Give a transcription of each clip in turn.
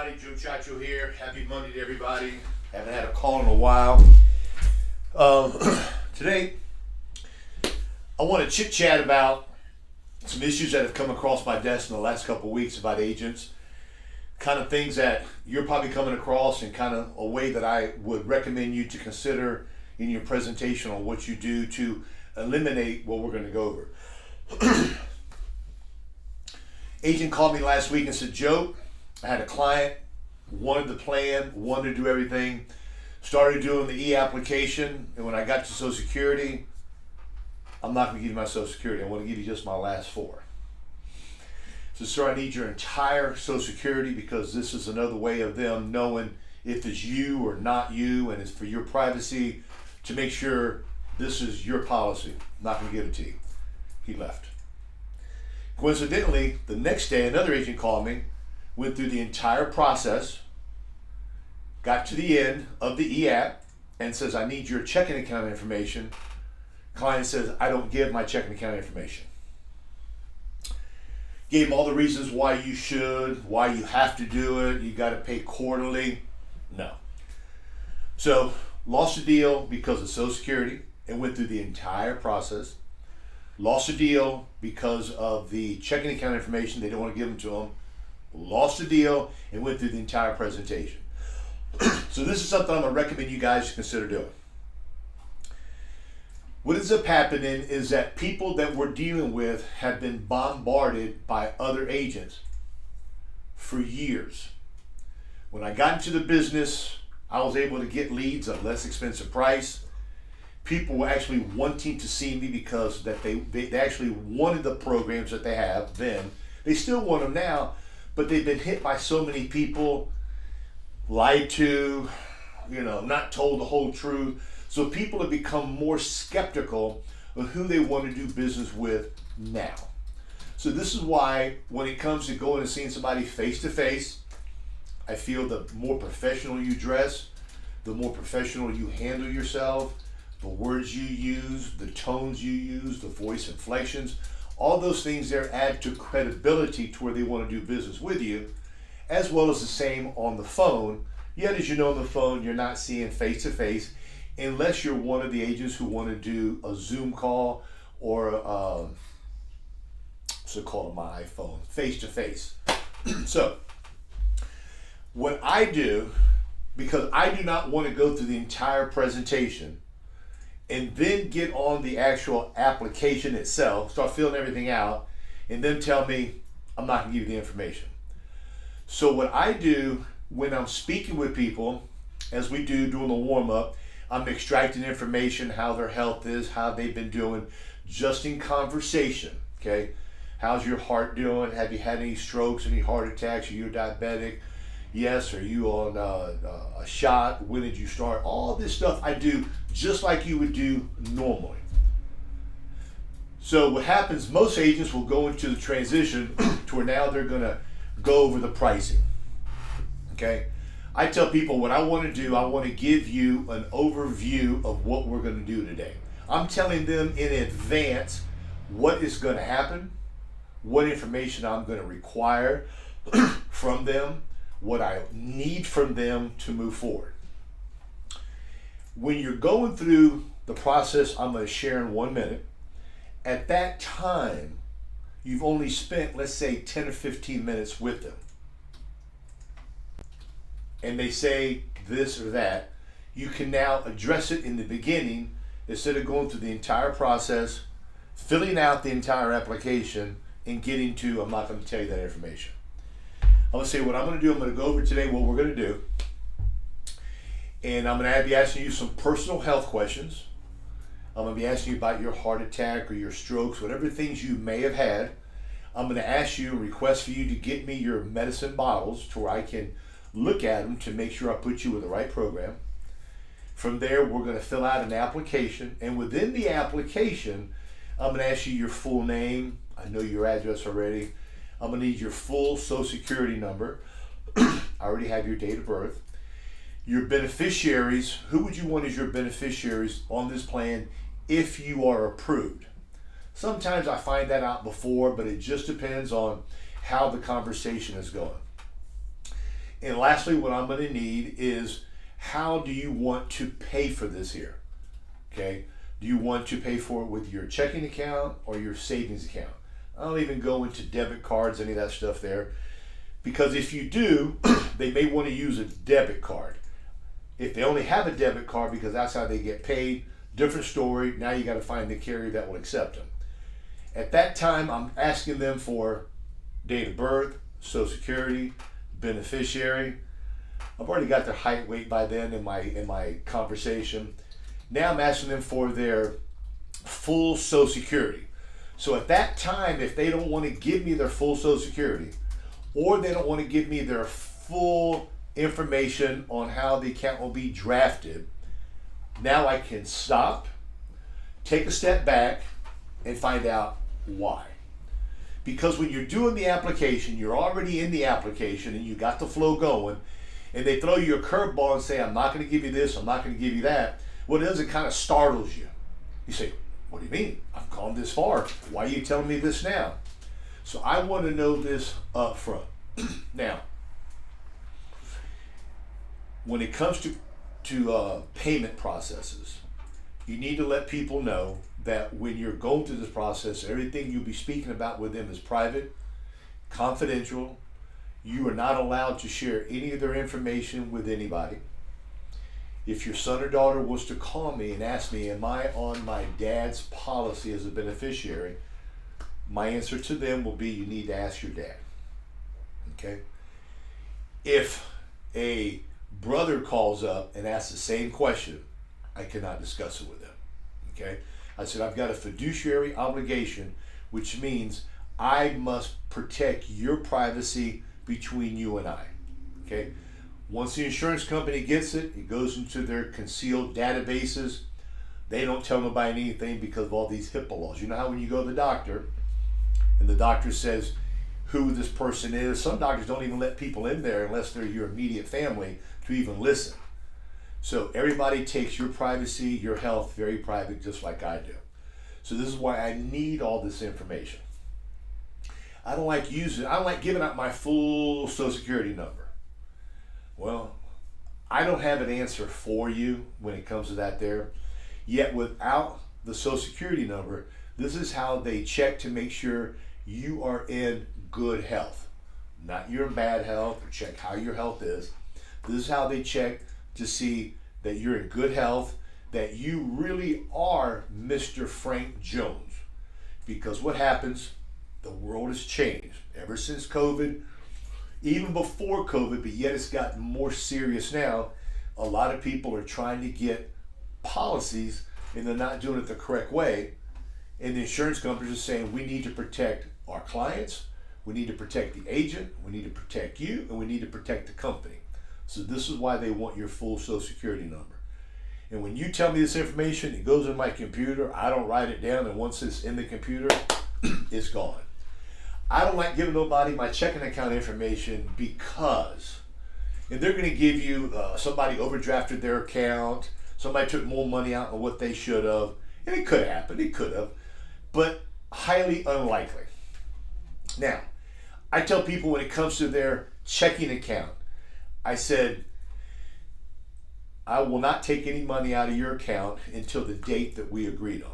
everybody, Joe Ciaccio here. Happy Monday to everybody. Haven't had a call in a while. Today, I want to chit chat about some issues that have come across my desk in the last couple of weeks about agents. Kind of things that you're probably coming across and kind of a way that I would recommend you to consider in your presentation on what you do to eliminate what we're going to go over. Agent called me last week and said, Joe, I had a client, wanted the plan, wanted to do everything, started doing the e-application, and when I got to Social Security, I'm not going to give you my Social Security, I want to give you just my last four. So sir, I need your entire Social Security because this is another way of them knowing if it's you or not you, and it's for your privacy to make sure this is your policy. I'm not going to give it to you. He left. Coincidentally, the next day, another agent called me, went through the entire process, got to the end of the e-app, and says, I need your checking account information. Client says, I don't give my checking account information. Gave him all the reasons why you should, why you have to do it, you got to pay quarterly. No. So, lost the deal because of Social Security and went through the entire process. Lost the deal because of the checking account information, they don't want to give them to him. Lost the deal and went through the entire presentation. So this is something I'm going to recommend you guys to consider doing. What ends up happening is that people that we're dealing with have been bombarded by other agents for years. When I got into the business, I was able to get leads at a less expensive price. People were actually wanting to see me because that they actually wanted the programs that they have then. They still want them now, but they've been hit by so many people, lied to, not told the whole truth. So people have become more skeptical of who they want to do business with now. So this is why when it comes to going and seeing somebody face to face, I feel the more professional you dress, the more professional you handle yourself, the words you use, the tones you use, the voice inflections, all those things there add to credibility to where they want to do business with you, as well as the same on the phone. Yet, as you know, on the phone, you're not seeing face to face unless you're one of the agents who want to do a Zoom call or what's it called on my iPhone, face to face. So, what I do, because I do not want to go through the entire presentation and then get on the actual application itself, start filling everything out, and then tell me I'm not going to give you the information. So what I do when I'm speaking with people, as we do doing the warm-up, I'm extracting information, how their health is, how they've been doing, just in conversation, okay? How's your heart doing? Have you had any strokes, any heart attacks? Are you diabetic? Yes, are you on a shot? When did you start? All this stuff I do just like you would do normally. So what happens, most agents will go into the transition to where now they're going to go over the pricing. Okay? I tell people what I want to do, I want to give you an overview of what we're going to do today. I'm telling them in advance what is going to happen, what information I'm going to require from them, what I need from them to move forward. When you're going through the process I'm going to share in 1 minute, at that time, you've only spent, let's say, 10 or 15 minutes with them. And they say this or that, you can now address it in the beginning instead of going through the entire process, filling out the entire application, and getting to, I'm not going to tell you that information. I'm going to say what I'm going to do. I'm going to go over today what we're going to do. And I'm going to be asking you some personal health questions. I'm going to be asking you about your heart attack or your strokes, whatever things you may have had. I'm going to ask you, request for you to get me your medicine bottles to where I can look at them to make sure I put you with the right program. From there, we're going to fill out an application. And within the application, I'm going to ask you your full name. I know your address already. I'm going to need your full Social Security number. I already have your date of birth. Your beneficiaries, who would you want as your beneficiaries on this plan if you are approved? Sometimes I find that out before, but it just depends on how the conversation is going. And lastly, what I'm going to need is, how do you want to pay for this here? Okay. Do you want to pay for it with your checking account or your savings account? I don't even go into debit cards, any of that stuff there. Because if you do, they may want to use a debit card. If they only have a debit card because that's how they get paid, different story. Now you got to find the carrier that will accept them. At that time, I'm asking them for date of birth, Social Security, beneficiary. I've already got their height, weight by then in my conversation. Now I'm asking them for their full Social Security. So at that time, if they don't want to give me their full Social Security, or they don't want to give me their full information on how the account will be drafted, now I can stop, take a step back, and find out why. Because when you're doing the application, you're already in the application and you got the flow going, and they throw you a curveball and say, I'm not going to give you this, I'm not going to give you that. What it does, it kind of startles you. You say, what do you mean? I've gone this far. Why are you telling me this now? So I want to know this up front. Now, when it comes to payment processes, you need to let people know that when you're going through this process, everything you'll be speaking about with them is private, confidential. You are not allowed to share any of their information with anybody. If your son or daughter was to call me and ask me, am I on my dad's policy as a beneficiary? My answer to them will be, you need to ask your dad. Okay? If a brother calls up and asks the same question, I cannot discuss it with them. Okay? I said, I've got a fiduciary obligation, which means I must protect your privacy between you and I. Okay? Once the insurance company gets it, it goes into their concealed databases. They don't tell nobody anything because of all these HIPAA laws. You know how when you go to the doctor and the doctor says who this person is, some doctors don't even let people in there unless they're your immediate family to even listen. So everybody takes your privacy, your health very private, just like I do. So this is why I need all this information. I don't like giving out my full Social Security number. Well, I don't have an answer for you when it comes to that there. Yet without the Social Security number, this is how they check to make sure you are in good health. Not you're in bad health, or check how your health is. This is how they check to see that you're in good health, that you really are Mr. Frank Jones. Because what happens, the world has changed. Ever since COVID, even before COVID, but yet it's gotten more serious now. A lot of people are trying to get policies and they're not doing it the correct way. And the insurance companies are saying, we need to protect our clients, we need to protect the agent, we need to protect you, and we need to protect the company. So this is why they want your full Social Security number. And when you tell me this information, it goes in my computer, I don't write it down, and once it's in the computer, it's gone. I don't like giving nobody my checking account information because, and they're going to give you, somebody overdrafted their account, somebody took more money out than what they should have, and it could have happened, it could have, but highly unlikely. Now, I tell people when it comes to their checking account, I said, I will not take any money out of your account until the date that we agreed on.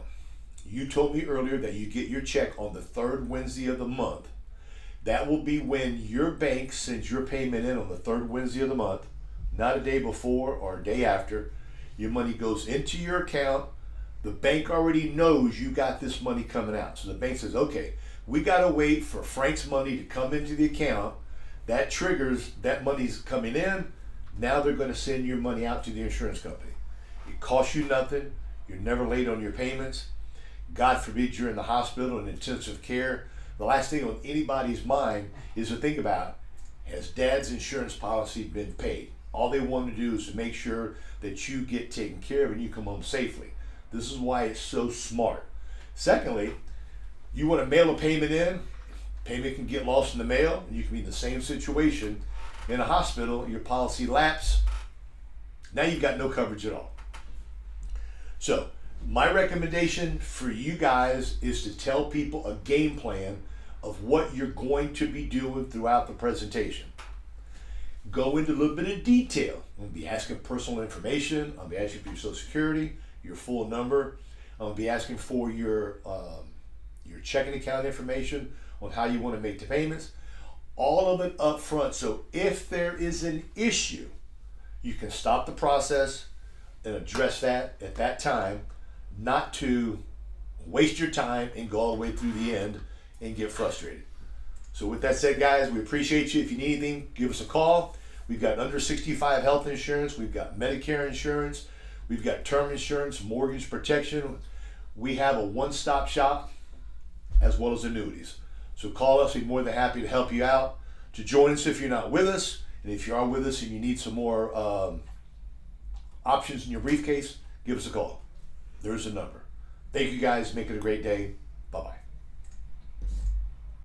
You told me earlier that you get your check on the third Wednesday of the month. That will be when your bank sends your payment in on the third Wednesday of the month, not a day before or a day after. Your money goes into your account. The bank already knows you got this money coming out. So the bank says, okay, we got to wait for Frank's money to come into the account. That triggers that money's coming in. Now they're going to send your money out to the insurance company. It costs you nothing. You're never late on your payments. God forbid you're in the hospital in intensive care. The last thing on anybody's mind is to think about, has dad's insurance policy been paid? All they want to do is to make sure that you get taken care of and you come home safely. This is why it's so smart. Secondly, you want to mail a payment in, payment can get lost in the mail, and you can be in the same situation in a hospital, your policy lapse, now you've got no coverage at all. So, my recommendation for you guys is to tell people a game plan of what you're going to be doing throughout the presentation. go into a little bit of detail. I'm going to be asking personal information. I'll be asking for your Social Security, your full number. I'm going to be asking for your checking account information on how you want to make the payments. All of it up front. So if there is an issue, you can stop the process and address that at that time, not to waste your time and go all the way through the end and get frustrated. So with that said, guys, we appreciate you. If you need anything, give us a call. We've got under 65 health insurance. We've got Medicare insurance. We've got term insurance, mortgage protection. We have a one-stop shop as well as annuities. So call us. We're more than happy to help you out. To join us if you're not with us. And if you are with us and you need some more options in your briefcase, give us a call. There's a number. Thank you guys. Make it a great day. Bye-bye.